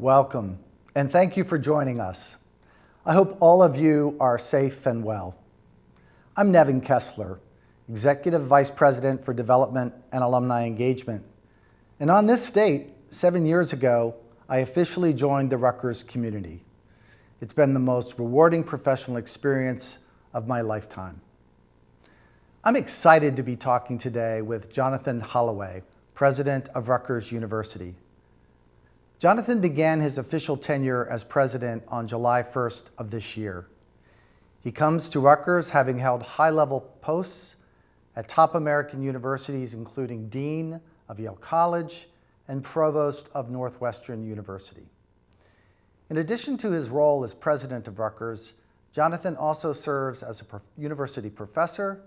Welcome, and thank you for joining us. I hope all of you are safe and well. I'm Nevin Kessler, Executive Vice President for Development and Alumni Engagement. And on this date, 7 years ago, I officially joined the Rutgers community. It's been the most rewarding professional experience of my lifetime. I'm excited to be talking today with Jonathan Holloway, President of Rutgers University. Jonathan began his official tenure as president on July 1st of this year. He comes to Rutgers having held high-level posts at top American universities, including Dean of Yale College and Provost of Northwestern University. In addition to his role as president of Rutgers, Jonathan also serves as a university professor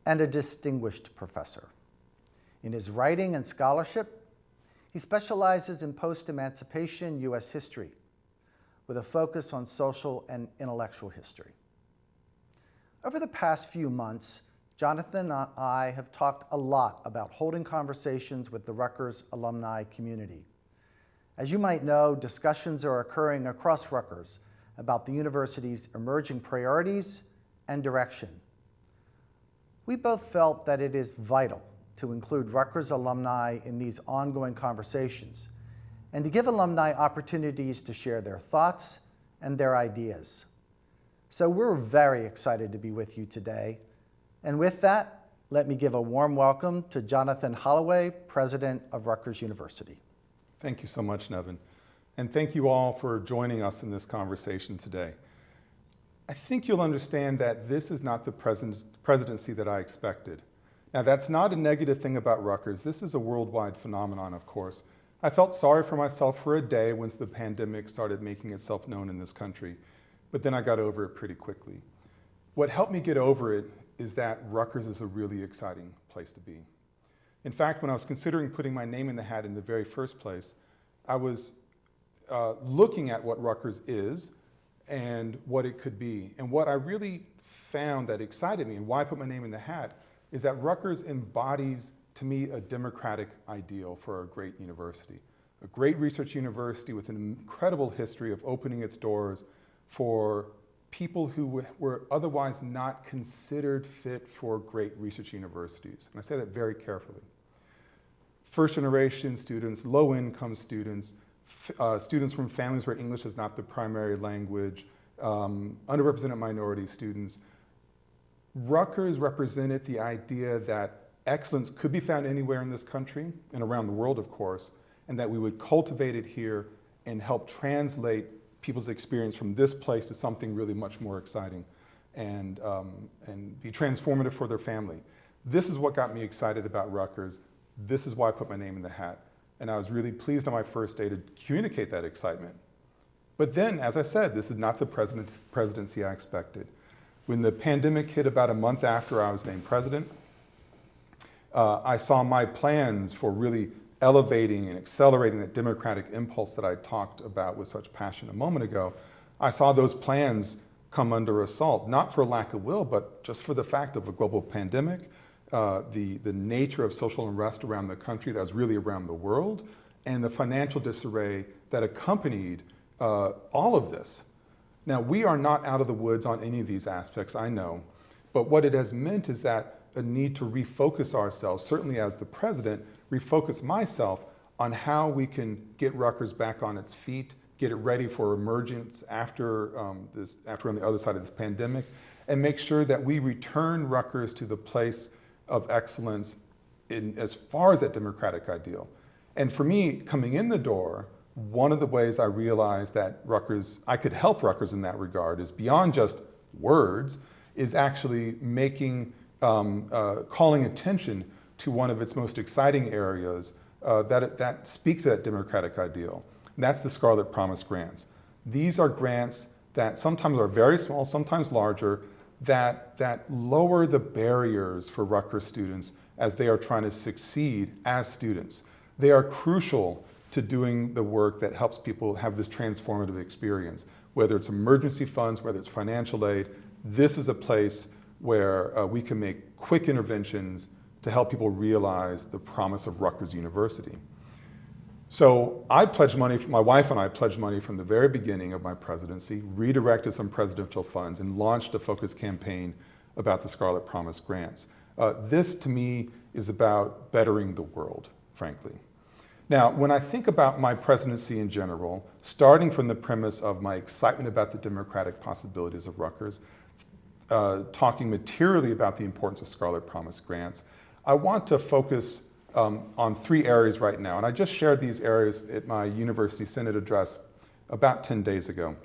and a distinguished professor. In his writing and scholarship, he specializes in post-emancipation U.S. history, with a focus on social and intellectual history. Over the past few months, Jonathan and I have talked a lot about holding conversations with the Rutgers alumni community. As you might know, discussions are occurring across Rutgers about the university's emerging priorities and direction. We both felt that it is vital to include Rutgers alumni in these ongoing conversations and to give alumni opportunities to share their thoughts and their ideas. So we're very excited to be with you today. And with that, let me give a warm welcome to Jonathan Holloway, President of Rutgers University. Thank you so much, Nevin. And thank you all for joining us in this conversation today. I think you'll understand that this is not the presidency that I expected. Now, that's not a negative thing about Rutgers. This is a worldwide phenomenon, of course. I felt sorry for myself for a day once the pandemic started making itself known in this country, but then I got over it pretty quickly. What helped me get over it is that Rutgers is a really exciting place to be. In fact, when I was considering putting my name in the hat in the very first place, I was looking at what Rutgers is and what it could be. And what I really found that excited me and why I put my name in the hat is that Rutgers embodies, to me, a democratic ideal for a great university. A great research university with an incredible history of opening its doors for people who were otherwise not considered fit for great research universities. And I say that very carefully. First generation students, low income students, students from families where English is not the primary language, underrepresented minority students. Rutgers represented the idea that excellence could be found anywhere in this country and around the world, of course, and that we would cultivate it here and help translate people's experience from this place to something really much more exciting and be transformative for their family. This is what got me excited about Rutgers. This is why I put my name in the hat. And I was really pleased on my first day to communicate that excitement. But then, as I said, this is not the presidency I expected. When the pandemic hit about a month after I was named president, I saw my plans for really elevating and accelerating that democratic impulse that I talked about with such passion a moment ago. I saw those plans come under assault, not for lack of will, but just for the fact of a global pandemic, the nature of social unrest around the country that was really around the world, and the financial disarray that accompanied all of this. Now, we are not out of the woods on any of these aspects, I know, but what it has meant is that a need to refocus ourselves, certainly as the president, refocus myself on how we can get Rutgers back on its feet, get it ready for emergence after we're on the other side of this pandemic, and make sure that we return Rutgers to the place of excellence in as far as that democratic ideal. And for me, coming in the door, one of the ways I realized that I could help Rutgers in that regard is beyond just words, is actually calling attention to one of its most exciting areas that speaks to that democratic ideal. And that's the Scarlet Promise grants. These are grants that sometimes are very small, sometimes larger, that lower the barriers for Rutgers students as they are trying to succeed as students. They are crucial to doing the work that helps people have this transformative experience. Whether it's emergency funds, whether it's financial aid, this is a place where we can make quick interventions to help people realize the promise of Rutgers University. So I pledged money, my wife and I pledged money from the very beginning of my presidency, redirected some presidential funds, and launched a focused campaign about the Scarlet Promise grants. This, to me, is about bettering the world, frankly. Now, when I think about my presidency in general, starting from the premise of my excitement about the democratic possibilities of Rutgers, talking materially about the importance of Scarlet Promise grants, I want to focus on 3 areas right now. And I just shared these areas at my University Senate address about 10 days ago.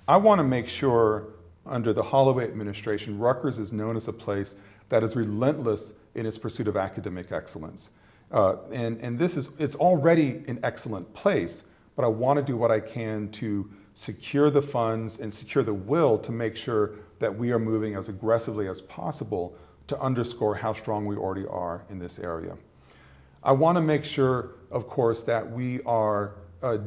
I want to make sure, under the Holloway administration, Rutgers is known as a place that is relentless in its pursuit of academic excellence. And it's already an excellent place, but I want to do what I can to secure the funds and secure the will to make sure that we are moving as aggressively as possible to underscore how strong we already are in this area. I want to make sure, of course, that we are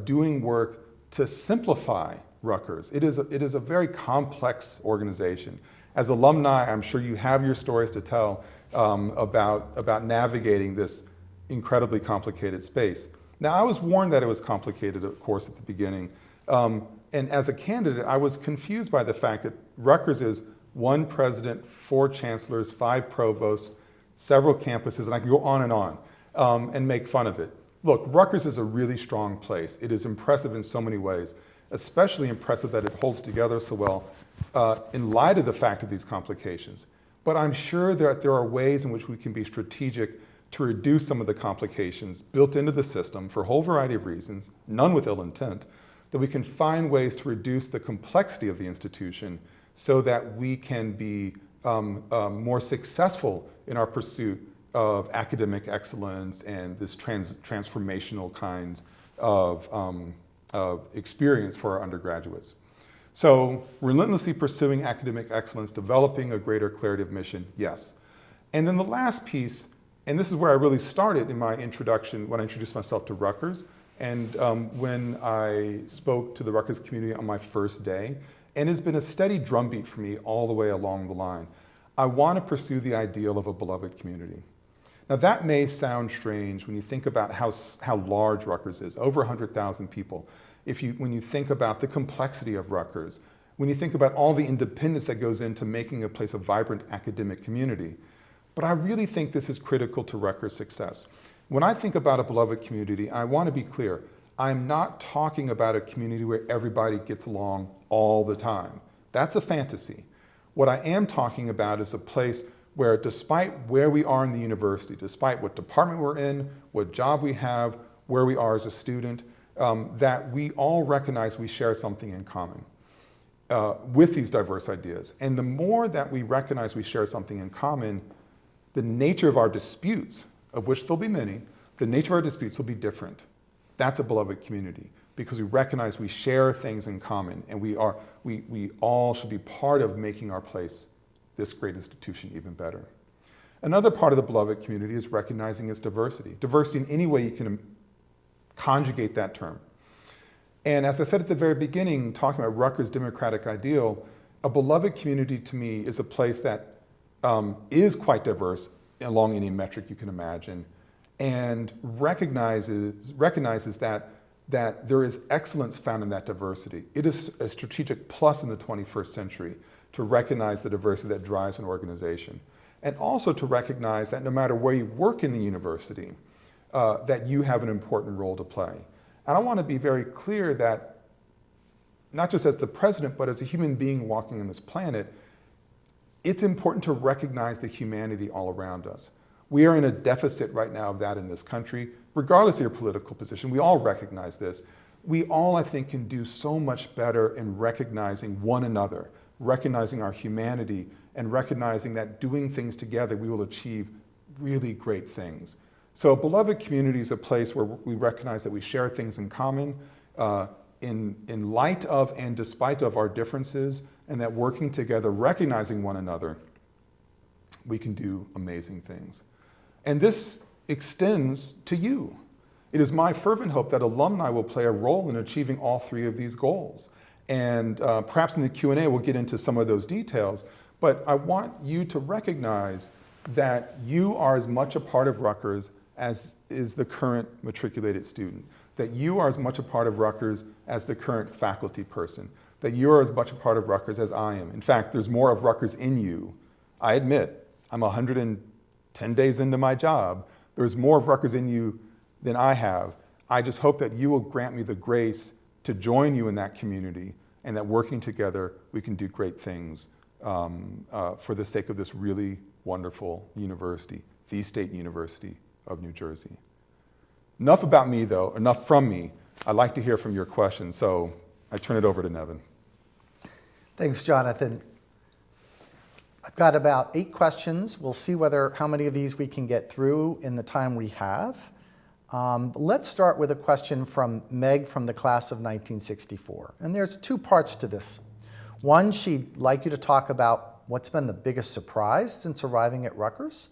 doing work to simplify Rutgers. It is a very complex organization. As alumni, I'm sure you have your stories to tell about navigating this incredibly complicated space. Now, I was warned that it was complicated, of course, at the beginning. And as a candidate, I was confused by the fact that Rutgers is 1 president, 4 chancellors, 5 provosts, several campuses, and I can go on and make fun of it. Look, Rutgers is a really strong place. It is impressive in so many ways, especially impressive that it holds together so well in light of the fact of these complications. But I'm sure that there are ways in which we can be strategic to reduce some of the complications built into the system for a whole variety of reasons, none with ill intent, that we can find ways to reduce the complexity of the institution so that we can be more successful in our pursuit of academic excellence and this transformational kinds of experience for our undergraduates. So relentlessly pursuing academic excellence, developing a greater clarity of mission, yes. And then the last piece, and this is where I really started in my introduction when I introduced myself to Rutgers and when I spoke to the Rutgers community on my first day, and it's been a steady drumbeat for me all the way along the line. I want to pursue the ideal of a beloved community. Now that may sound strange when you think about how large Rutgers is, over 100,000 people. When you think about the complexity of Rutgers, when you think about all the independence that goes into making a place a vibrant academic community. But I really think this is critical to Rutgers' success. When I think about a beloved community, I want to be clear. I'm not talking about a community where everybody gets along all the time. That's a fantasy. What I am talking about is a place where, despite where we are in the university, despite what department we're in, what job we have, where we are as a student, that we all recognize we share something in common with these diverse ideas. And the more that we recognize we share something in common, the nature of our disputes, of which there'll be many, the nature of our disputes will be different. That's a beloved community because we recognize we share things in common and we all should be part of making our place, this great institution, even better. Another part of the beloved community is recognizing its diversity. Diversity in any way you can conjugate that term. And as I said at the very beginning, talking about Rutgers' democratic ideal, a beloved community to me is a place that is quite diverse along any metric you can imagine, and recognizes that there is excellence found in that diversity. It is a strategic plus in the 21st century to recognize the diversity that drives an organization, and also to recognize that no matter where you work in the university, that you have an important role to play. And I want to be very clear that, not just as the president, but as a human being walking on this planet, it's important to recognize the humanity all around us. We are in a deficit right now of that in this country, regardless of your political position. We all recognize this. We all, I think, can do so much better in recognizing one another, recognizing our humanity, and recognizing that doing things together, we will achieve really great things. So a beloved community is a place where we recognize that we share things in common in light of and despite of our differences, and that working together, recognizing one another, we can do amazing things. And this extends to you. It is my fervent hope that alumni will play a role in achieving all 3 of these goals. And perhaps in the Q&A we'll get into some of those details, but I want you to recognize that you are as much a part of Rutgers as is the current matriculated student, that you are as much a part of Rutgers as the current faculty person, that you're as much a part of Rutgers as I am. In fact, there's more of Rutgers in you. I admit, I'm 110 days into my job. There's more of Rutgers in you than I have. I just hope that you will grant me the grace to join you in that community, and that working together, we can do great things for the sake of this really wonderful university, the State University of New Jersey. Enough about me, though, enough from me. I'd like to hear from your questions, so I turn it over to Nevin. Thanks, Jonathan. I've got about 8 questions. We'll see how many of these we can get through in the time we have. Let's start with a question from Meg from the class of 1964. And there's 2 parts to this. One, she'd like you to talk about what's been the biggest surprise since arriving at Rutgers.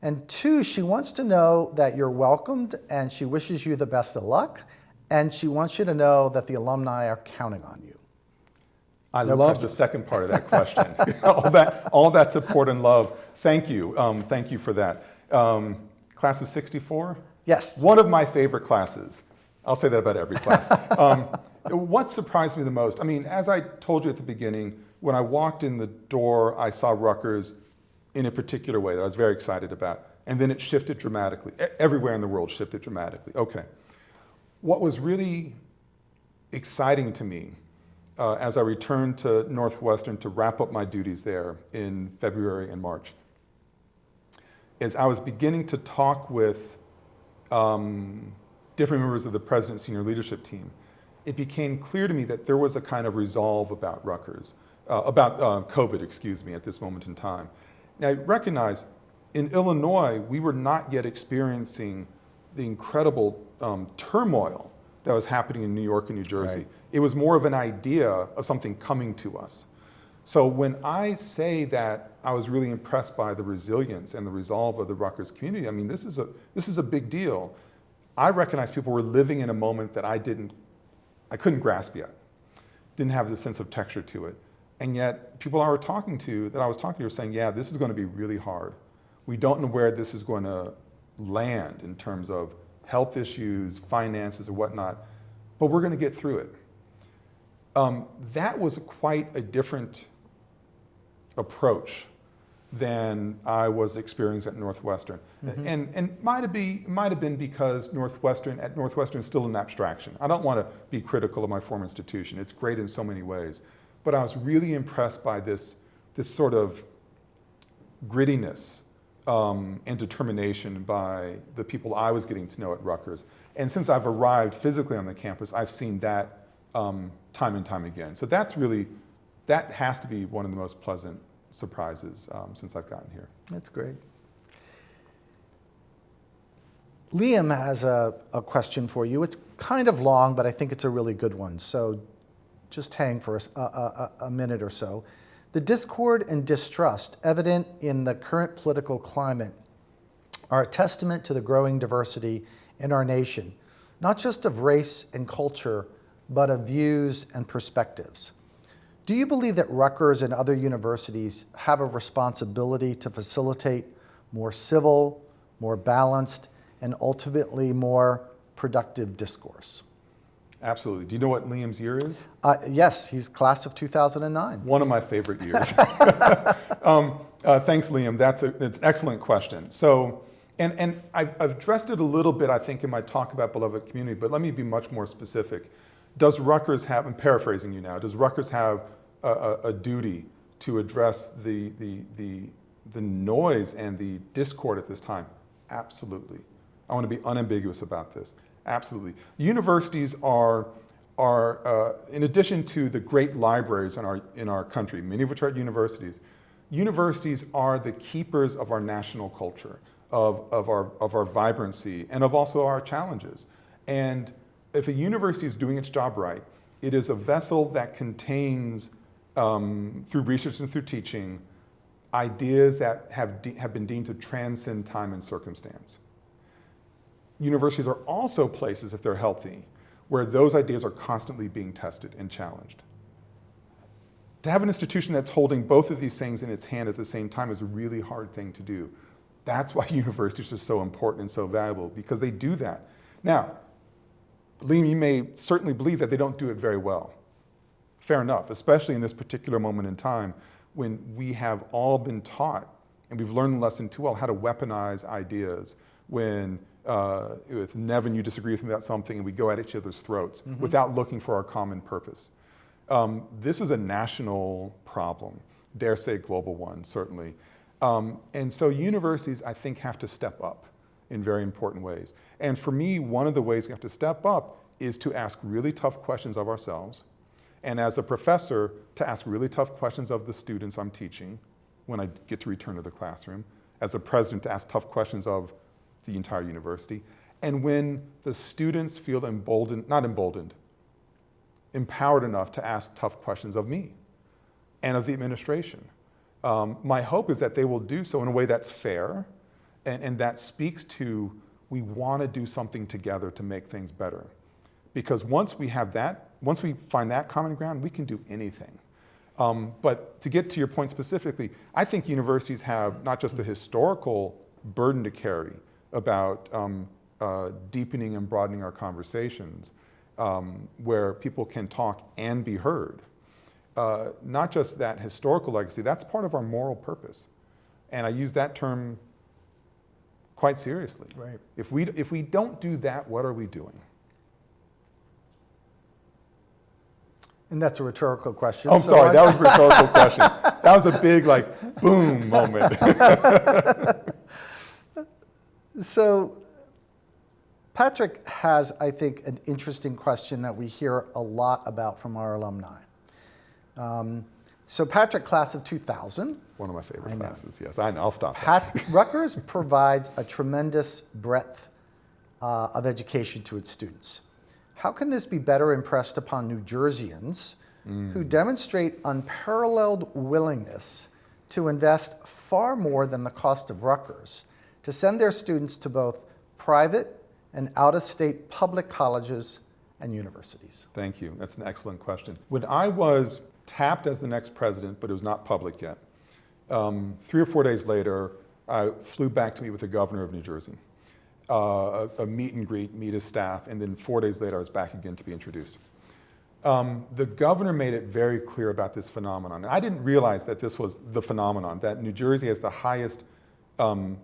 And 2, she wants to know that you're welcomed and she wishes you the best of luck. And she wants you to know that the alumni are counting on you. I love the second part of that question. all that support and love. Thank you. Thank you for that. Class of 64? Yes. One of my favorite classes. I'll say that about every class. What surprised me the most? I mean, as I told you at the beginning, when I walked in the door, I saw Rutgers in a particular way that I was very excited about. And then it shifted dramatically. Everywhere in the world shifted dramatically. Okay. What was really exciting to me as I returned to Northwestern to wrap up my duties there in February and March is I was beginning to talk with different members of the President's senior leadership team. It became clear to me that there was a kind of resolve about Rutgers, about Covet, at this moment in time. Now, I recognize in Illinois, we were not yet experiencing the incredible turmoil that was happening in New York and New Jersey. Right. It was more of an idea of something coming to us. So when I say that I was really impressed by the resilience and the resolve of the Rutgers community, I mean, this is a big deal. I recognize people were living in a moment that I couldn't grasp yet. Didn't have the sense of texture to it. And yet people I was talking to were saying, yeah, this is going to be really hard. We don't know where this is going to land in terms of health issues, finances, or whatnot, but we're going to get through it. That was quite a different approach than I was experiencing at Northwestern. Mm-hmm. And might have been because Northwestern is still an abstraction. I don't want to be critical of my former institution. It's great in so many ways. But I was really impressed by this sort of grittiness and determination by the people I was getting to know at Rutgers. And since I've arrived physically on the campus, I've seen that time and time again. So that has to be one of the most pleasant surprises since I've gotten here. That's great. Liam has a question for you. It's kind of long, but I think it's a really good one. So just hang for a minute or so. The discord and distrust evident in the current political climate are a testament to the growing diversity in our nation, not just of race and culture, but of views and perspectives. Do you believe that Rutgers and other universities have a responsibility to facilitate more civil, more balanced, and ultimately more productive discourse? Absolutely. Do you know what Liam's year is? Yes, he's class of 2009. One of my favorite years. Thanks, Liam. That's an excellent question. So, and I've addressed it a little bit, I think, in my talk about beloved community, but let me be much more specific. Does Rutgers have, I'm paraphrasing you now, does Rutgers have a duty to address the noise and the discord at this time? Absolutely. I want to be unambiguous about this. Absolutely. Universities are in addition to the great libraries in our country, many of which are at universities are the keepers of our national culture, of our vibrancy, and of also our challenges. And if a university is doing its job right, it is a vessel that contains, through research and through teaching, ideas that have been deemed to transcend time and circumstance. Universities are also places, if they're healthy, where those ideas are constantly being tested and challenged. To have an institution that's holding both of these things in its hand at the same time is a really hard thing to do. That's why universities are so important and so valuable, because they do that. Now, Liam, you may certainly believe that they don't do it very well. Fair enough, especially in this particular moment in time when we have all been taught, and we've learned the lesson too well, how to weaponize ideas. When with Nevin, you disagree with me about something and we go at each other's throats without looking for our common purpose. This is a national problem, dare say global one, certainly. And so universities, I think, have to step up in very important ways. And for me, one of the ways we have to step up is to ask really tough questions of ourselves. And as a professor, to ask really tough questions of the students I'm teaching when I get to return to the classroom. As a president, to ask tough questions of the entire university. And when the students feel empowered enough to ask tough questions of me and of the administration. My hope is that they will do so in a way that's fair and that speaks to, we want to do something together to make things better. Because once we find that common ground, we can do anything. But to get to your point specifically, I think universities have not just the historical burden to carry about deepening and broadening our conversations, where people can talk and be heard. Not just that historical legacy, that's part of our moral purpose. And I use that term quite seriously. Right. If we don't do that, what are we doing? And that's a rhetorical question. Oh, I'm sorry, that was a rhetorical question. That was a big, like, boom moment. So Patrick has, I think, an interesting question that we hear a lot about from our alumni. So Patrick, class of 2000. One of my favorite classes, yes. I know, I'll stop that. Rutgers provides a tremendous breadth of education to its students. How can this be better impressed upon New Jerseyans who demonstrate unparalleled willingness to invest far more than the cost of Rutgers to send their students to both private and out-of-state public colleges and universities? Thank you. That's an excellent question. When I was tapped as the next president, but it was not public yet, 3 or 4 days later, I flew back to meet with the governor of New Jersey. A meet and greet, meet his staff, and then 4 days later I was back again to be introduced. The governor made it very clear about this phenomenon. And I didn't realize that this was the phenomenon, that New Jersey has the highest, I'm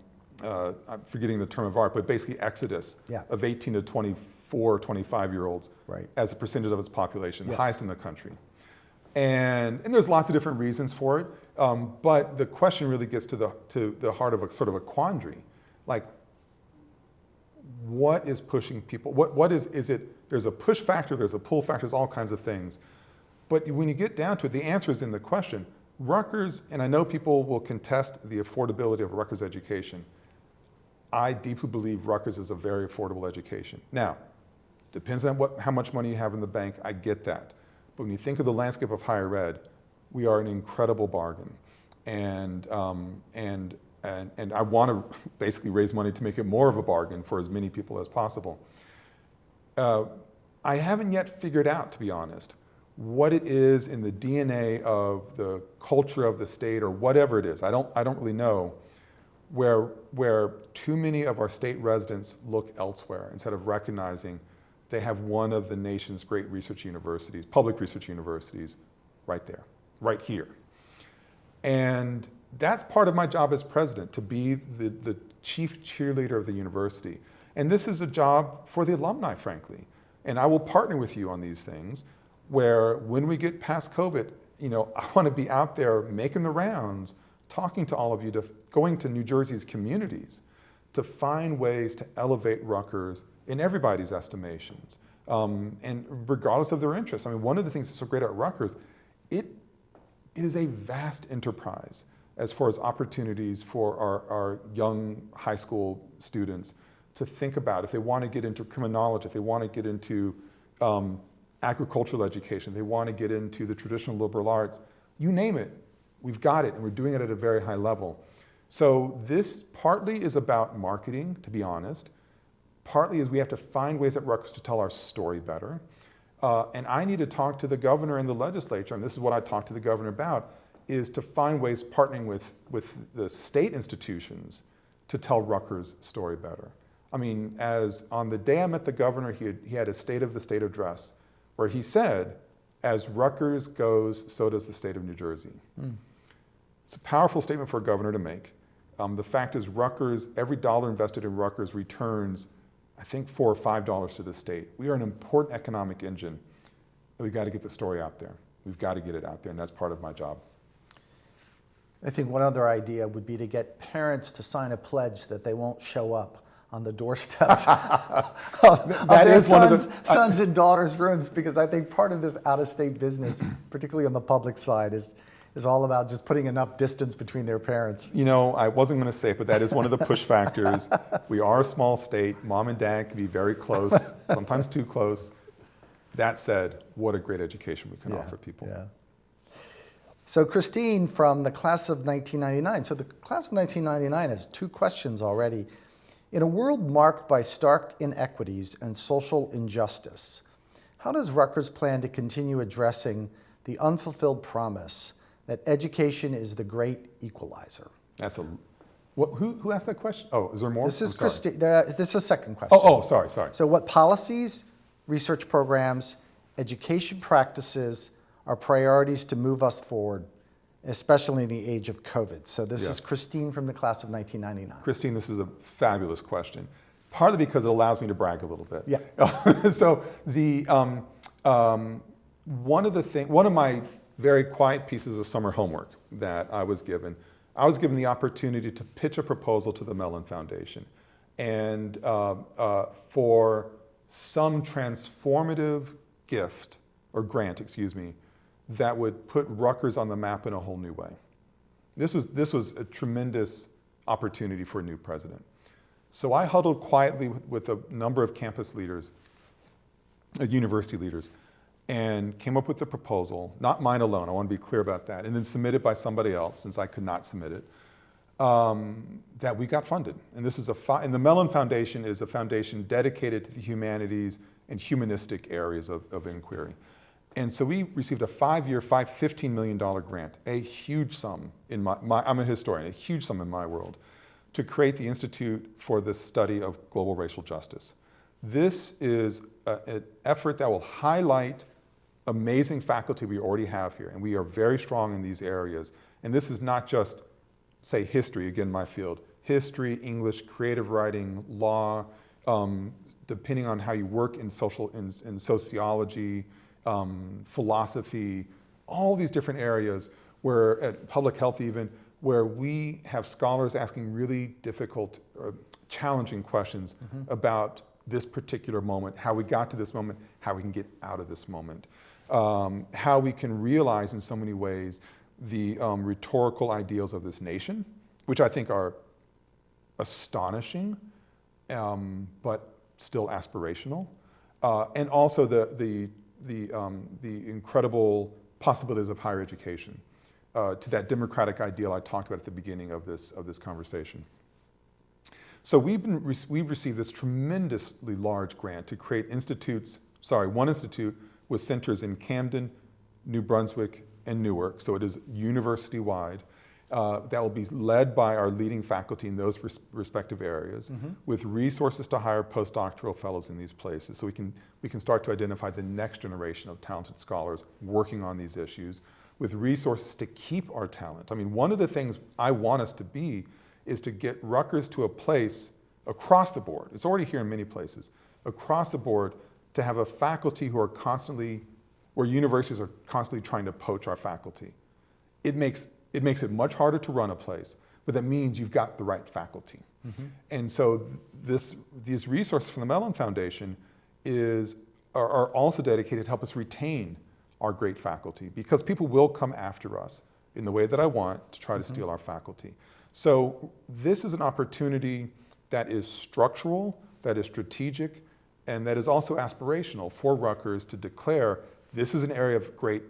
forgetting the term of art, but basically exodus of 18 to 24, 25-year-olds as a percentage of its population, the highest in the country. And there's lots of different reasons for it, but the question really gets to the heart of a sort of a quandary. Like, what is pushing people? What is it? There's a push factor, there's a pull factor, there's all kinds of things. But when you get down to it, the answer is in the question. Rutgers, and I know people will contest the affordability of Rutgers education. I deeply believe Rutgers is a very affordable education. Now, depends on how much money you have in the bank, I get that. But when you think of the landscape of higher ed, we are an incredible bargain. And I want to basically raise money to make it more of a bargain for as many people as possible. I haven't yet figured out, to be honest, what it is in the DNA of the culture of the state or whatever it is. I don't really know where too many of our state residents look elsewhere instead of recognizing they have one of the nation's great research universities, public research universities, right there, right here. And that's part of my job as president, to be the chief cheerleader of the university. And this is a job for the alumni, frankly. And I will partner with you on these things, where when we get past COVID, I want to be out there making the rounds, talking to all of you, going to New Jersey's communities to find ways to elevate Rutgers in everybody's estimations, and regardless of their interests. I mean, one of the things that's so great at Rutgers, it is a vast enterprise as far as opportunities for our young high school students to think about if they want to get into criminology, if they want to get into agricultural education, they want to get into the traditional liberal arts, you name it, we've got it, and we're doing it at a very high level. So this partly is about marketing, to be honest. Partly is we have to find ways at Rutgers to tell our story better. And I need to talk to the governor and the legislature, and this is what I talked to the governor about, is to find ways partnering with the state institutions to tell Rutgers' story better. I mean, as on the day I met the governor, he had a State of the State address where he said, as Rutgers goes, so does the state of New Jersey. It's a powerful statement for a governor to make. The fact is Rutgers, every dollar invested in Rutgers returns, I think, $4 or $5 to the state. We are an important economic engine. We've got to get the story out there. We've got to get it out there, and that's part of my job. I think one other idea would be to get parents to sign a pledge that they won't show up on the doorsteps of their sons and daughters' rooms, because I think part of this out-of-state business, particularly on the public side, is all about just putting enough distance between their parents. You know, I wasn't going to say it, but that is one of the push factors. We are a small state. Mom and dad can be very close, sometimes too close. That said, what a great education we can offer people. Yeah. So Christine from the class of 1999. So the class of 1999 has 2 questions already. In a world marked by stark inequities and social injustice, how does Rutgers plan to continue addressing the unfulfilled promise that education is the great equalizer? That's a, who asked that question? Oh, is there more? This is Christine. This is a second question. Sorry. So what policies, research programs, education practices are priorities to move us forward, especially in the age of COVID? So this is Christine from the class of 1999. Christine, this is a fabulous question. Partly because it allows me to brag a little bit. Yeah. So the one of my very quiet pieces of summer homework that I was given the opportunity to pitch a proposal to the Mellon Foundation, and for some transformative gift or grant, that would put Rutgers on the map in a whole new way. This was a tremendous opportunity for a new president. So I huddled quietly with a number of campus leaders, university leaders, and came up with the proposal, not mine alone, I want to be clear about that, and then submitted by somebody else, since I could not submit it, that we got funded. And this is and the Mellon Foundation is a foundation dedicated to the humanities and humanistic areas of inquiry. And so we received a 5-year, $15 million grant, a huge sum in I'm a historian, a huge sum in my world, to create the Institute for the Study of Global Racial Justice. This is an effort that will highlight amazing faculty we already have here, and we are very strong in these areas. And this is not just, say, history, again, my field, history, English, creative writing, law, depending on how you work in sociology, philosophy, all these different areas where, at public health even, where we have scholars asking really difficult, challenging questions about this particular moment, how we got to this moment, how we can get out of this moment, how we can realize in so many ways the rhetorical ideals of this nation, which I think are astonishing, but still aspirational, and also the incredible possibilities of higher education, to that democratic ideal I talked about at the beginning of this conversation. So we've received this tremendously large grant to create one institute with centers in Camden, New Brunswick, and Newark. So it is university-wide. That will be led by our leading faculty in those respective areas, with resources to hire postdoctoral fellows in these places, so we can start to identify the next generation of talented scholars working on these issues, with resources to keep our talent. I mean, one of the things I want us to be is to get Rutgers to a place across the board, it's already here in many places, across the board, to have a faculty who are where universities are constantly trying to poach our faculty. It makes it much harder to run a place, but that means you've got the right faculty. And so these resources from the Mellon Foundation are also dedicated to help us retain our great faculty, because people will come after us in the way that I want to try to steal our faculty. So this is an opportunity that is structural, that is strategic, and that is also aspirational for Rutgers to declare this is an area of great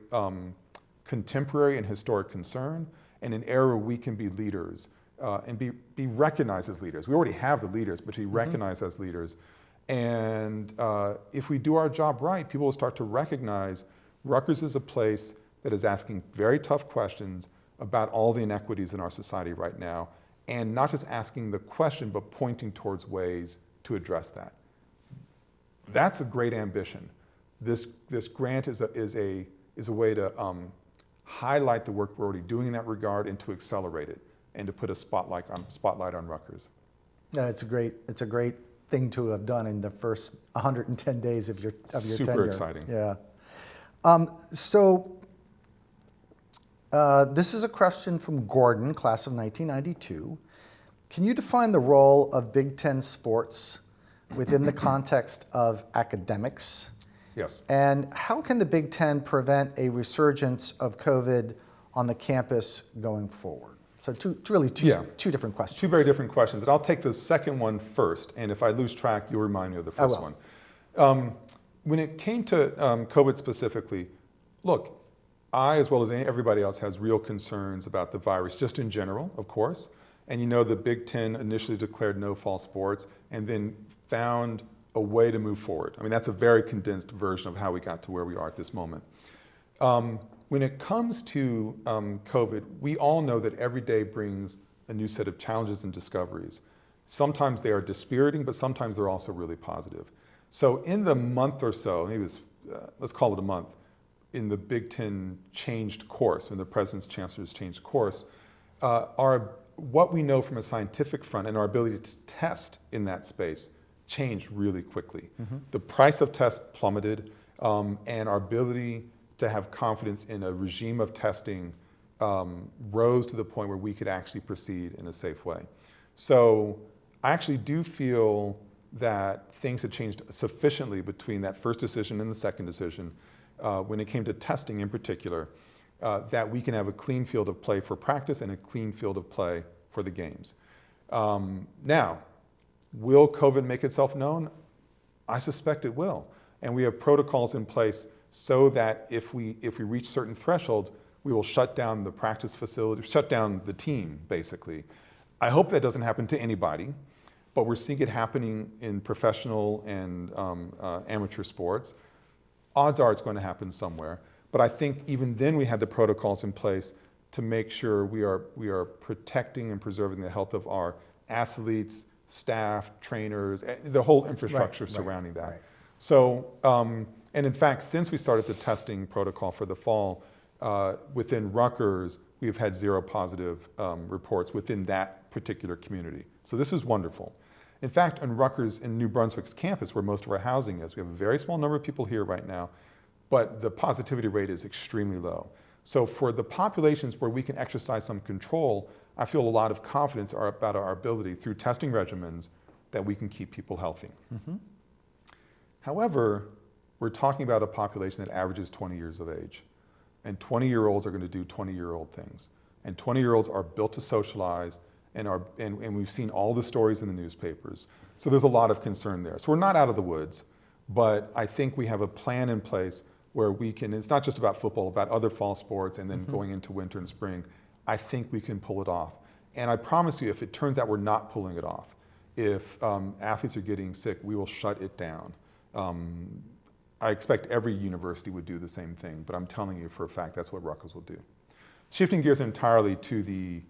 contemporary and historic concern, and an area where we can be leaders and be recognized as leaders. We already have the leaders, but to be recognized as leaders. And if we do our job right, people will start to recognize Rutgers is a place that is asking very tough questions about all the inequities in our society right now, and not just asking the question, but pointing towards ways to address that. That's a great ambition. This grant is a way to highlight the work we're already doing in that regard and to accelerate it and to put a spotlight on Rutgers. Yeah, it's a great thing to have done in the first 110 days of your tenure. Super exciting. Yeah. This is a question from Gordon, class of 1992. Can you define the role of Big Ten sports within the context of academics? Yes. And how can the Big Ten prevent a resurgence of COVID on the campus going forward? So two different questions. Two very different questions. And I'll take the second one first, and if I lose track, you'll remind me of the first one. When it came to COVID specifically, look, I, as well as everybody else, has real concerns about the virus, just in general, of course. And you know the Big Ten initially declared no fall sports and then found a way to move forward. I mean, that's a very condensed version of how we got to where we are at this moment. When it comes to COVID, we all know that every day brings a new set of challenges and discoveries. Sometimes they are dispiriting, but sometimes they're also really positive. So in the month or so, maybe let's call it a month, in the Big Ten changed course, when the President's Chancellor's changed course, what we know from a scientific front and our ability to test in that space changed really quickly. Mm-hmm. The price of tests plummeted, and our ability to have confidence in a regime of testing rose to the point where we could actually proceed in a safe way. So I actually do feel that things had changed sufficiently between that first decision and the second decision, when it came to testing in particular, that we can have a clean field of play for practice and a clean field of play for the games. Now, will COVID make itself known? I suspect it will. And we have protocols in place so that if we reach certain thresholds, we will shut down the practice facility, shut down the team, basically. I hope that doesn't happen to anybody, but we're seeing it happening in professional and amateur sports. Odds are it's going to happen somewhere. But I think even then we had the protocols in place to make sure we are protecting and preserving the health of our athletes, staff, trainers, the whole infrastructure surrounding that. Right. So, and in fact, since we started the testing protocol for the fall, within Rutgers, we've had 0 positive reports within that particular community. So this is wonderful. In fact, in Rutgers, in New Brunswick's campus, where most of our housing is, we have a very small number of people here right now, but the positivity rate is extremely low. So for the populations where we can exercise some control, I feel a lot of confidence about our ability through testing regimens that we can keep people healthy. Mm-hmm. However, we're talking about a population that averages 20 years of age. And 20-year-olds are going to do 20-year-old things. And 20-year-olds are built to socialize, and we've seen all the stories in the newspapers. So there's a lot of concern there. So we're not out of the woods, but I think we have a plan in place where we can, it's not just about football, about other fall sports and then going into winter and spring. I think we can pull it off. And I promise you, if it turns out we're not pulling it off, if athletes are getting sick, we will shut it down. I expect every university would do the same thing, but I'm telling you for a fact that's what Rutgers will do. Shifting gears entirely to the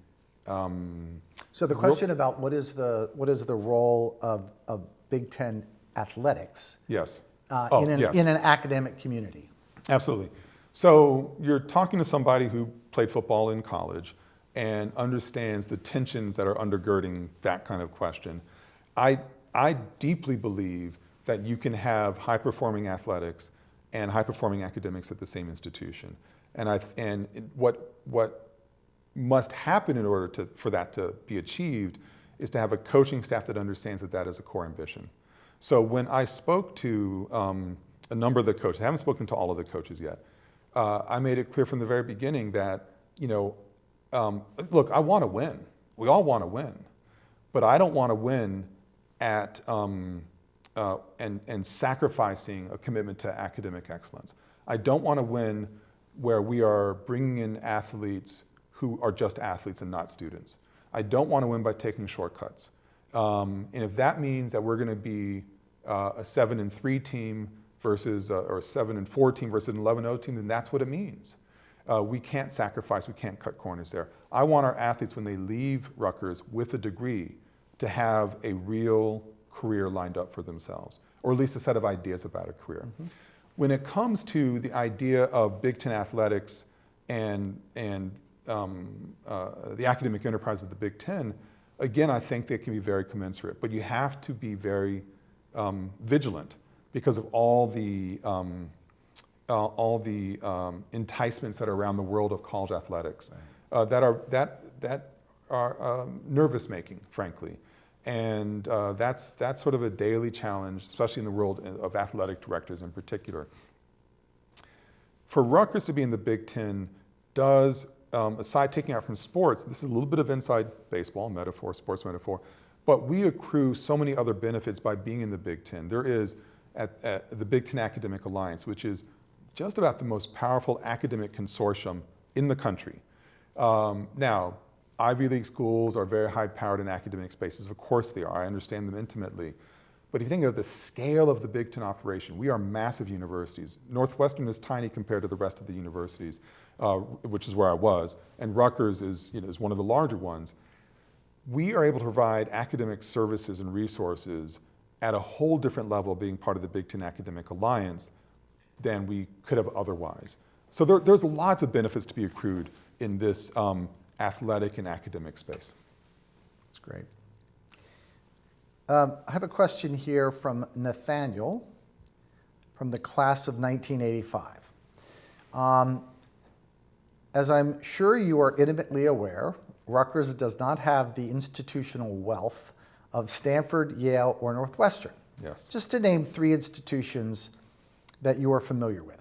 so the question about what is the role of Big Ten athletics? Yes. In an academic community. Absolutely. So you're talking to somebody who played football in college and understands the tensions that are undergirding that kind of question. I deeply believe that you can have high-performing athletics and high-performing academics at the same institution. And what must happen in order for that to be achieved is to have a coaching staff that understands that that is a core ambition. So when I spoke to a number of the coaches, I haven't spoken to all of the coaches yet, I made it clear from the very beginning that, look, I want to win. We all want to win. But I don't want to win at and sacrificing a commitment to academic excellence. I don't want to win where we are bringing in athletes who are just athletes and not students. I don't want to win by taking shortcuts. And if that means that we're going to be a 7-3 team versus or a 7-4 team versus an 11-0 team, then that's what it means. We can't sacrifice, we can't cut corners there. I want our athletes, when they leave Rutgers with a degree, to have a real career lined up for themselves, or at least a set of ideas about a career. Mm-hmm. When it comes to the idea of Big Ten athletics and the academic enterprise of the Big Ten, again, I think they can be very commensurate, but you have to be very vigilant because of all the enticements that are around the world of college athletics, right, that are nervous making, frankly. And that's sort of a daily challenge, especially in the world of athletic directors in particular. For Rutgers to be in the Big Ten does, aside taking out from sports, this is a little bit of inside baseball metaphor, sports metaphor, but we accrue so many other benefits by being in the Big Ten. There is at the Big Ten Academic Alliance, which is just about the most powerful academic consortium in the country. Now, Ivy League schools are very high-powered in academic spaces. Of course they are. I understand them intimately. But if you think of the scale of the Big Ten operation, we are massive universities. Northwestern is tiny compared to the rest of the universities, which is where I was, and Rutgers is one of the larger ones. We are able to provide academic services and resources at a whole different level being part of the Big Ten Academic Alliance than we could have otherwise. So there's lots of benefits to be accrued in this athletic and academic space. That's great. I have a question here from Nathaniel from the class of 1985. As I'm sure you are intimately aware, Rutgers does not have the institutional wealth of Stanford, Yale, or Northwestern. Yes. Just to name 3 institutions that you are familiar with.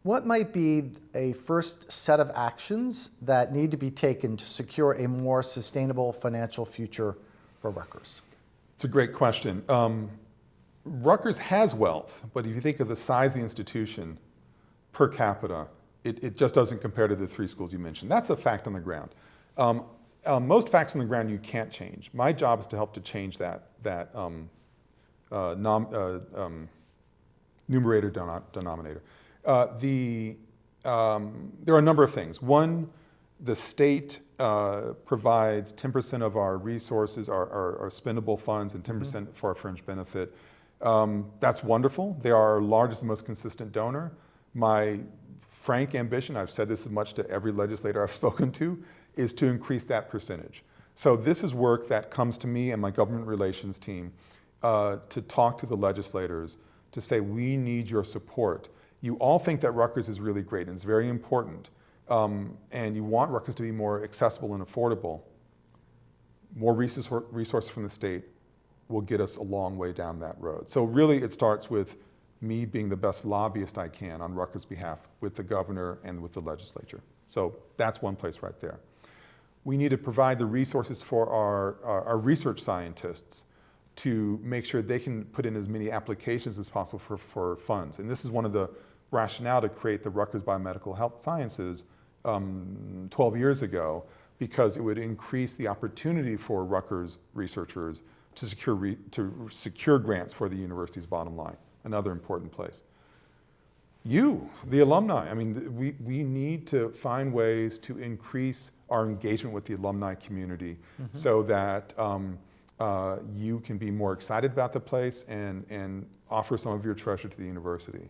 What might be a first set of actions that need to be taken to secure a more sustainable financial future for Rutgers? It's a great question. Rutgers has wealth, but if you think of the size of the institution per capita, it just doesn't compare to the 3 schools you mentioned. That's a fact on the ground. Most facts on the ground you can't change. My job is to help to change that numerator denominator. There are a number of things. One, the state provides 10% of our resources, our spendable funds, and 10% for our fringe benefit. That's wonderful. They are our largest and most consistent donor. My frank ambition, I've said this as much to every legislator I've spoken to, is to increase that percentage. So this is work that comes to me and my government relations team to talk to the legislators to say, we need your support. You all think that Rutgers is really great and it's very important, and you want Rutgers to be more accessible and affordable. More resources from the state will get us a long way down that road. So really it starts with me being the best lobbyist I can on Rutgers' behalf with the governor and with the legislature. So that's one place right there. We need to provide the resources for our research scientists to make sure they can put in as many applications as possible for funds. And this is one of the rationale to create the Rutgers Biomedical Health Sciences 12 years ago, because it would increase the opportunity for Rutgers researchers to secure grants for the university's bottom line, another important place. You, the alumni, I mean, we need to find ways to increase our engagement with the alumni community so that you can be more excited about the place and offer some of your treasure to the university.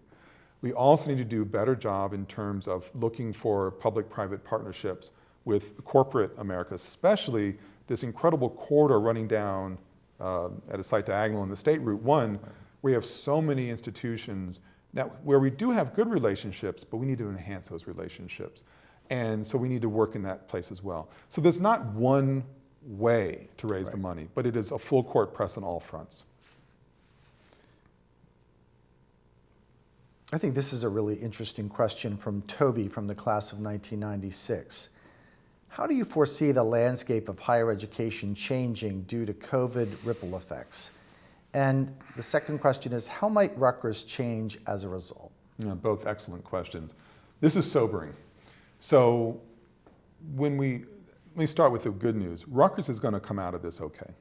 We also need to do a better job in terms of looking for public-private partnerships with corporate America, especially this incredible corridor running down at a site diagonal in the state, Route 1, where you have so many institutions now, where we do have good relationships, but we need to enhance those relationships. And so we need to work in that place as well. So there's not one way to raise the money, but it is a full court press on all fronts. I think this is a really interesting question from Toby from the class of 1996. How do you foresee the landscape of higher education changing due to COVID ripple effects? And the second question is, how might Rutgers change as a result? Both excellent questions. This is sobering. So let me start with the good news. Rutgers is going to come out of this okay.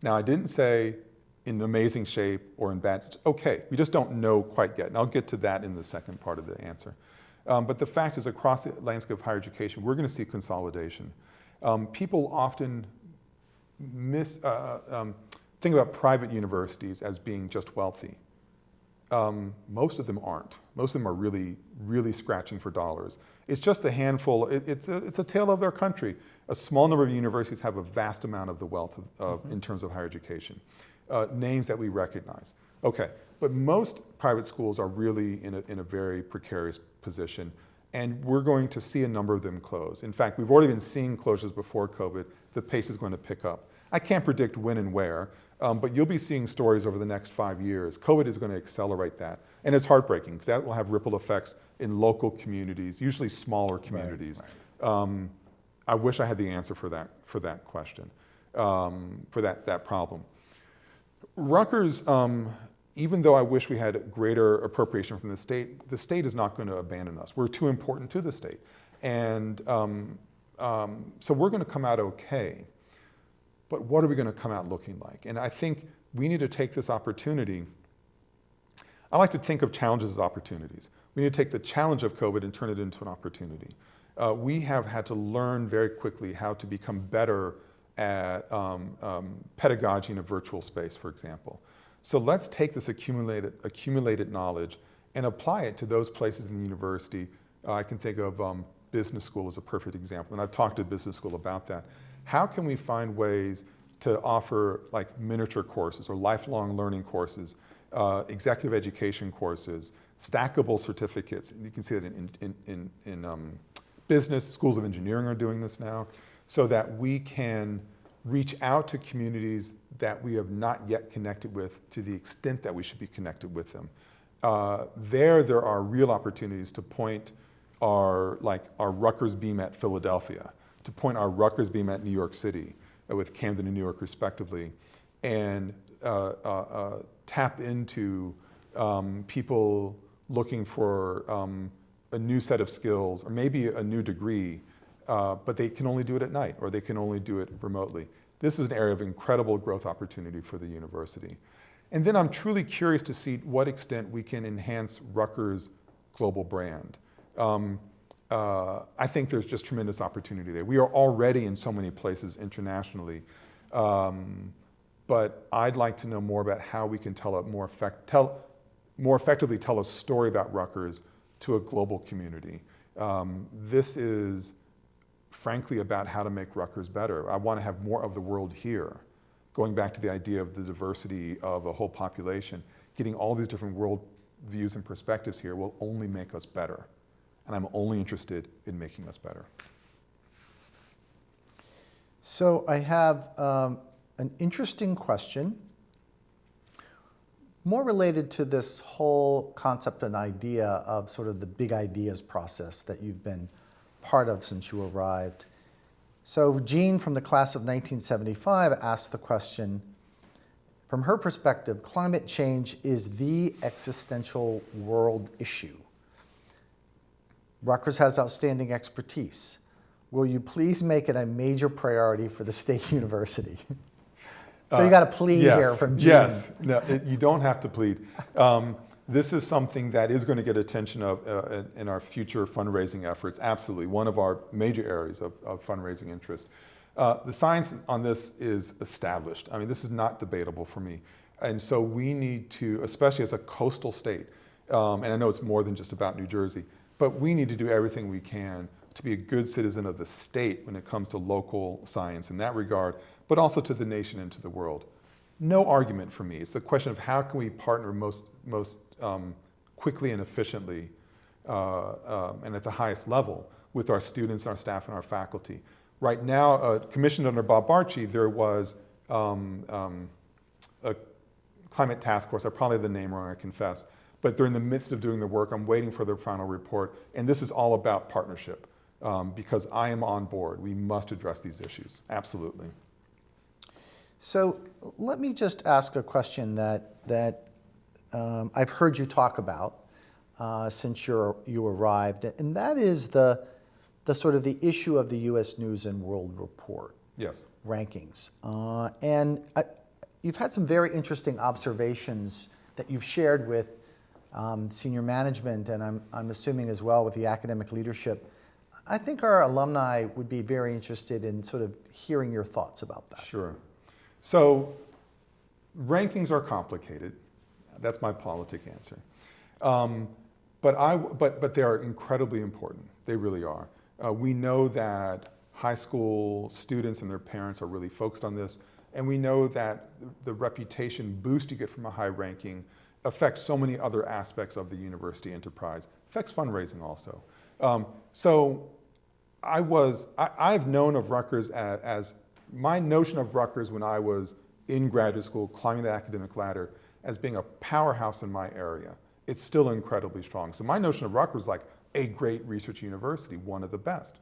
Now, I didn't say in amazing shape or in bad, okay. We just don't know quite yet. And I'll get to that in the second part of the answer. But the fact is, across the landscape of higher education, we're going to see consolidation. People often think about private universities as being just wealthy. Most of them aren't. Most of them are really, really scratching for dollars. It's just a handful. It's a tale of their country. A small number of universities have a vast amount of the wealth in terms of higher education. Names that we recognize. Okay, but most private schools are really in a very precarious position, and we're going to see a number of them close. In fact, we've already been seeing closures before COVID. The pace is going to pick up. I can't predict when and where, but you'll be seeing stories over the next 5 years. COVID is going to accelerate that. And it's heartbreaking because that will have ripple effects in local communities, usually smaller communities. Right. I wish I had the answer for that question, for that problem. Rutgers, even though I wish we had greater appropriation from the state is not going to abandon us. We're too important to the state. And so we're going to come out okay. But what are we going to come out looking like? And I think we need to take this opportunity. I like to think of challenges as opportunities. We need to take the challenge of COVID and turn it into an opportunity. We have had to learn very quickly how to become better at pedagogy in a virtual space, for example. So let's take this accumulated knowledge and apply it to those places in the university. I can think of business school as a perfect example, and I've talked to business school about that. How can we find ways to offer like miniature courses or lifelong learning courses, executive education courses, stackable certificates? You can see that in business, schools of engineering are doing this now, so that we can reach out to communities that we have not yet connected with to the extent that we should be connected with them. There are real opportunities to point our Rutgers beam at Philadelphia, to point our Rutgers beam at New York City, with Camden and New York respectively, and tap into people looking for a new set of skills or maybe a new degree, but they can only do it at night or they can only do it remotely. This is an area of incredible growth opportunity for the university. And then I'm truly curious to see what extent we can enhance Rutgers' global brand. I think there's just tremendous opportunity there. We are already in so many places internationally, but I'd like to know more about how we can more effectively tell a story about Rutgers to a global community. This is frankly about how to make Rutgers better. I want to have more of the world here. Going back to the idea of the diversity of a whole population, getting all these different world views and perspectives here will only make us better. And I'm only interested in making us better. So I have an interesting question, more related to this whole concept and idea of sort of the big ideas process that you've been part of since you arrived. So Jean from the class of 1975 asked the question, from her perspective, climate change is the existential world issue. Rutgers has outstanding expertise. Will you please make it a major priority for the state university? So you got a plea here from Jean. Yes, no, you don't have to plead. This is something that is going to get attention in our future fundraising efforts. Absolutely, one of our major areas of fundraising interest. The science on this is established. I mean, this is not debatable for me. And so we need to, especially as a coastal state, and I know it's more than just about New Jersey, but we need to do everything we can to be a good citizen of the state when it comes to local science in that regard, but also to the nation and to the world. No argument for me. It's the question of how can we partner most quickly and efficiently and at the highest level with our students, our staff, and our faculty. Right now, commissioned under Bob Barchi, there was a climate task force. I probably have the name wrong, I confess. But they're in the midst of doing the work. I'm waiting for their final report. And this is all about partnership because I am on board. We must address these issues. Absolutely. So let me just ask a question that I've heard you talk about since you arrived, and that is the sort of the issue of the U.S. News and World Report. Yes. Rankings. And you've had some very interesting observations that you've shared with senior management, and I'm assuming as well with the academic leadership. I think our alumni would be very interested in sort of hearing your thoughts about that. Sure. So rankings are complicated. That's my politic answer. But they are incredibly important. They really are. We know that high school students and their parents are really focused on this, and we know that the reputation boost you get from a high ranking affects so many other aspects of the university enterprise, affects fundraising also. So I've known of Rutgers as my notion of Rutgers when I was in graduate school, climbing the academic ladder, as being a powerhouse in my area. It's still incredibly strong. So my notion of Rutgers is like a great research university, one of the best.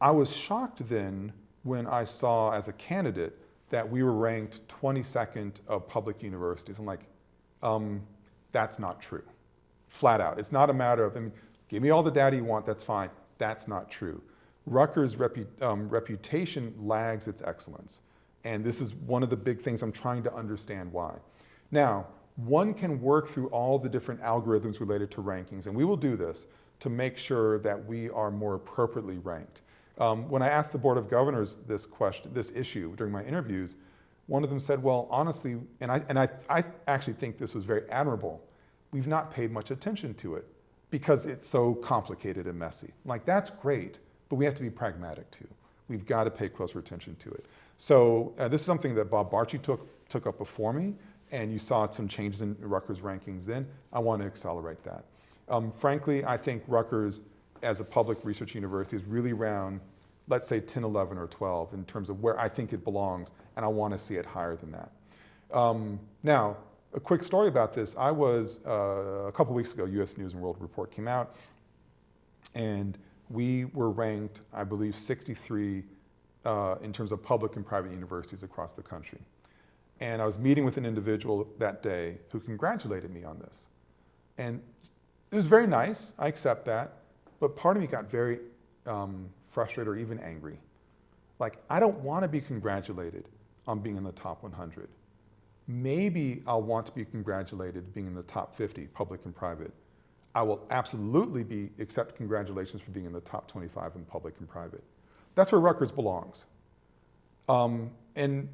I was shocked then when I saw as a candidate that we were ranked 22nd of public universities. I'm like, that's not true, flat out. It's not a matter of, give me all the data you want, that's fine. That's not true. Rutgers' reputation lags its excellence. And this is one of the big things I'm trying to understand why. Now, one can work through all the different algorithms related to rankings, and we will do this to make sure that we are more appropriately ranked. When I asked the Board of Governors this issue during my interviews, one of them said, well, honestly, and I actually think this was very admirable, we've not paid much attention to it because it's so complicated and messy. I'm like, that's great, but we have to be pragmatic too. We've got to pay closer attention to it. So this is something that Bob Barchi took up before me, and you saw some changes in Rutgers rankings then. I want to accelerate that. Frankly, I think Rutgers as a public research university is really around, let's say 10, 11, or 12 in terms of where I think it belongs, and I want to see it higher than that. Now, a quick story about this. I was, a couple weeks ago, US News and World Report came out, and we were ranked, I believe, 63 in terms of public and private universities across the country. And I was meeting with an individual that day who congratulated me on this. And it was very nice, I accept that, but part of me got very frustrated or even angry. Like, I don't want to be congratulated on being in the top 100. Maybe I'll want to be congratulated being in the top 50, public and private. I will absolutely accept congratulations for being in the top 25 in public and private. That's where Rutgers belongs. And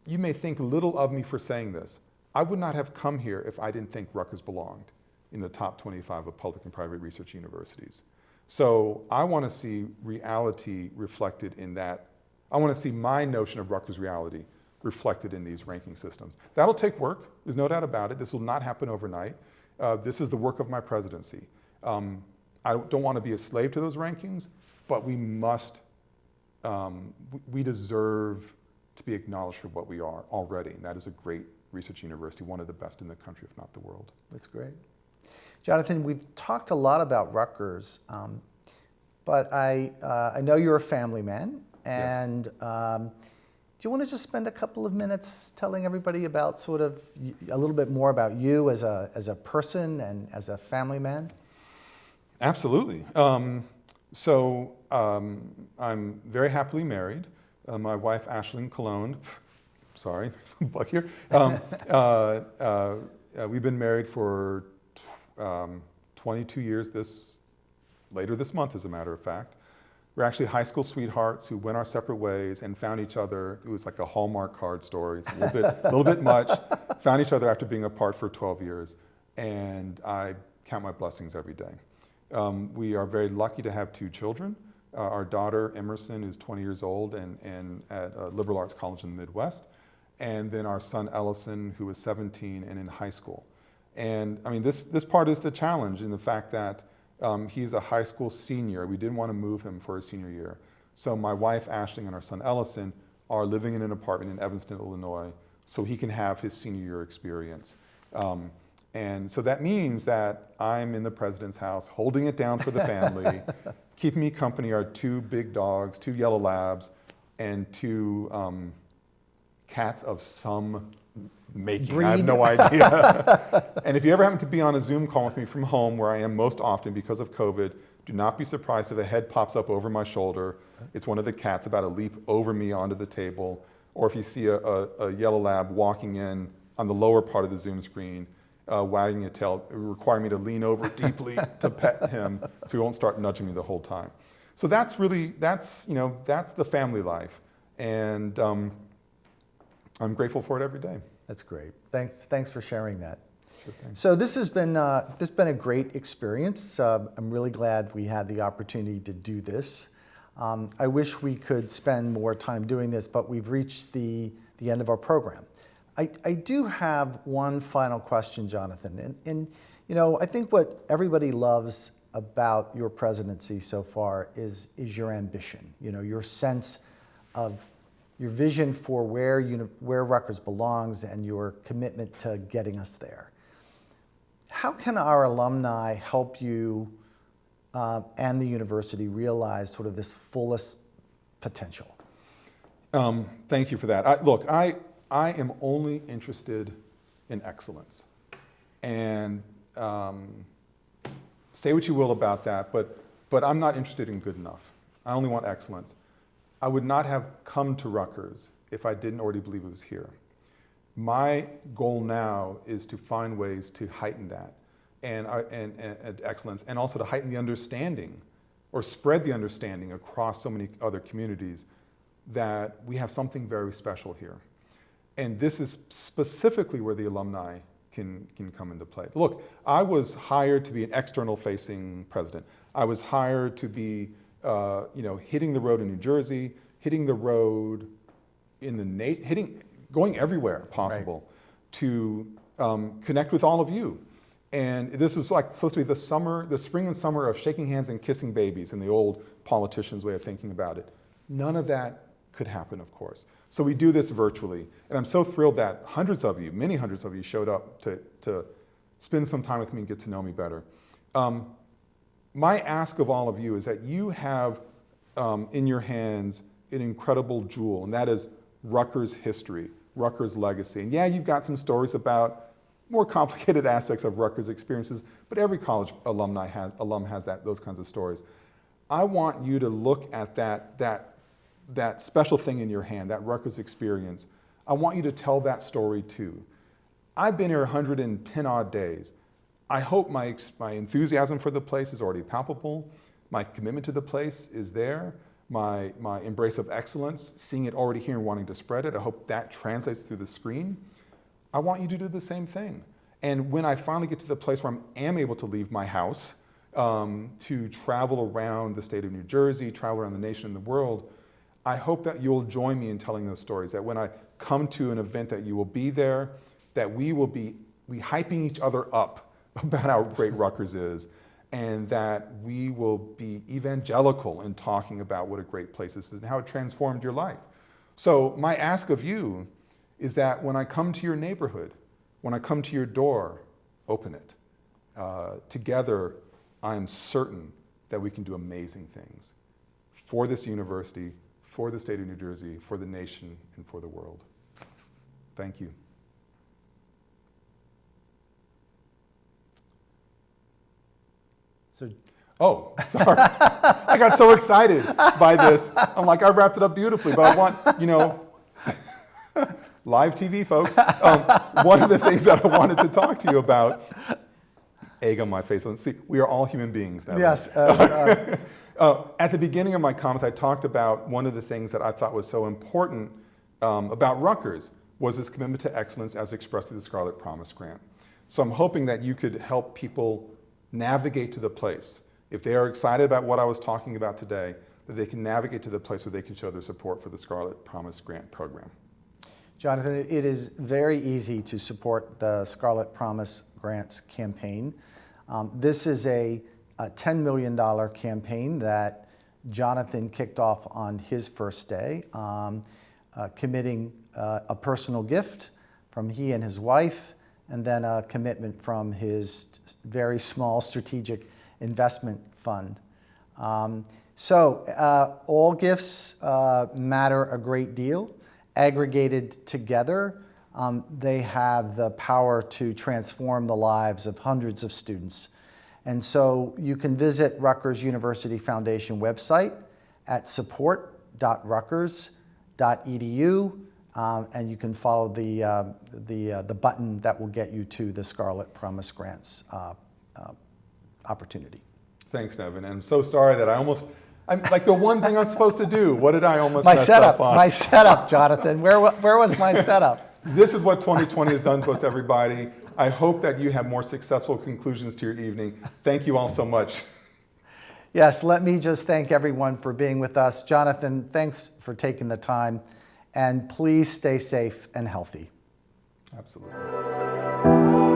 you may think little of me for saying this. I would not have come here if I didn't think Rutgers belonged in the top 25 of public and private research universities. So I want to see reality reflected in that. I want to see my notion of Rutgers reality reflected in these ranking systems. That'll take work, there's no doubt about it. This will not happen overnight. This is the work of my presidency. I don't want to be a slave to those rankings, but we must, we deserve to be acknowledged for what we are already, and that is a great research university, one of the best in the country, if not the world. That's great. Jonathan, we've talked a lot about Rutgers, but I know you're a family man, and Yes. Do you want to just spend a couple of minutes telling everybody about sort of a little bit more about you as a person and as a family man? Absolutely. I'm very happily married. My wife, Ashlyn Cologne, sorry, there's some bug here. We've been married for 22 years later this month, as a matter of fact. We're actually high school sweethearts who went our separate ways and found each other. It was like a Hallmark card story. It's a little bit much. Found each other after being apart for 12 years. And I count my blessings every day. We are very lucky to have 2 children. Our daughter, Emerson, is 20 years old and at a liberal arts college in the Midwest. And then our son, Ellison, who is 17 and in high school. And I mean, this part is the challenge in the fact that he's a high school senior. We didn't want to move him for his senior year. So my wife, Ashley, and our son, Ellison, are living in an apartment in Evanston, Illinois, so he can have his senior year experience. And so that means that I'm in the president's house, holding it down for the family. Keeping me company are 2 big dogs, 2 yellow labs, and 2 cats of some making. Breed. I have no idea. And if you ever happen to be on a Zoom call with me from home, where I am most often because of COVID, do not be surprised if a head pops up over my shoulder. It's one of the cats about to leap over me onto the table. Or if you see a yellow lab walking in on the lower part of the Zoom screen, wagging a tail, requiring me to lean over deeply to pet him so he won't start nudging me the whole time. So that's the family life. And I'm grateful for it every day. That's great. Thanks for sharing that. Sure thing. So this has been a great experience. I'm really glad we had the opportunity to do this. I wish we could spend more time doing this, but we've reached the end of our program. I do have one final question, Jonathan, and I think what everybody loves about your presidency so far is your ambition. Your sense of your vision for where Rutgers belongs and your commitment to getting us there. How can our alumni help you and the university realize sort of this fullest potential? Thank you for that. Look, I am only interested in excellence. And say what you will about that, but I'm not interested in good enough. I only want excellence. I would not have come to Rutgers if I didn't already believe it was here. My goal now is to find ways to heighten that and excellence, and also to heighten the understanding or spread the understanding across so many other communities that we have something very special here. And this is specifically where the alumni can come into play. Look, I was hired to be an external-facing president. I was hired to be hitting the road in New Jersey, hitting the road in going everywhere possible, right, to connect with all of you. And this was supposed to be the spring and summer of shaking hands and kissing babies in the old politician's way of thinking about it. None of that could happen, of course. So we do this virtually. And I'm so thrilled that many hundreds of you showed up to spend some time with me and get to know me better. My ask of all of you is that you have in your hands an incredible jewel, and that is Rutgers history, Rutgers legacy. And yeah, you've got some stories about more complicated aspects of Rutgers experiences, but every college alum has those kinds of stories. I want you to look at that special thing in your hand, that Rutgers experience. I want you to tell that story too. I've been here 110 odd days. I hope my enthusiasm for the place is already palpable. My commitment to the place is there. My embrace of excellence, seeing it already here and wanting to spread it. I hope that translates through the screen. I want you to do the same thing. And when I finally get to the place where I am able to leave my house to travel around the state of New Jersey, travel around the nation and the world, I hope that you'll join me in telling those stories, that when I come to an event that you will be there, that we will be hyping each other up about how great Rutgers is, and that we will be evangelical in talking about what a great place this is and how it transformed your life. So my ask of you is that when I come to your neighborhood, when I come to your door, open it. Together, I am certain that we can do amazing things for this university, for the state of New Jersey, for the nation, and for the world. Thank you. Oh, sorry. I got so excited by this. I'm like, I wrapped it up beautifully, but I want, live TV, folks. One of the things that I wanted to talk to you about, egg on my face. Let's see, we are all human beings now. Yes. At the beginning of my comments, I talked about one of the things that I thought was so important about Rutgers was this commitment to excellence as expressed through the Scarlet Promise Grant. So I'm hoping that you could help people navigate to the place. If they are excited about what I was talking about today, that they can navigate to the place where they can show their support for the Scarlet Promise Grant program. Jonathan, it is very easy to support the Scarlet Promise Grants campaign. This is a $10 million campaign that Jonathan kicked off on his first day, committing a personal gift from he and his wife, and then a commitment from his very small strategic investment fund. So all gifts matter a great deal. Aggregated together, they have the power to transform the lives of hundreds of students. And so you can visit Rutgers University Foundation website at support.rutgers.edu and you can follow the button that will get you to the Scarlet Promise Grants opportunity. Thanks, Nevin. And I'm so sorry that I'm like the one thing I'm supposed to do. What did I almost mess up on? My setup, Jonathan. Where was my setup? This is what 2020 has done to us, everybody. I hope that you have more successful conclusions to your evening. Thank you all so much. Yes, let me just thank everyone for being with us. Jonathan, thanks for taking the time. And please stay safe and healthy. Absolutely.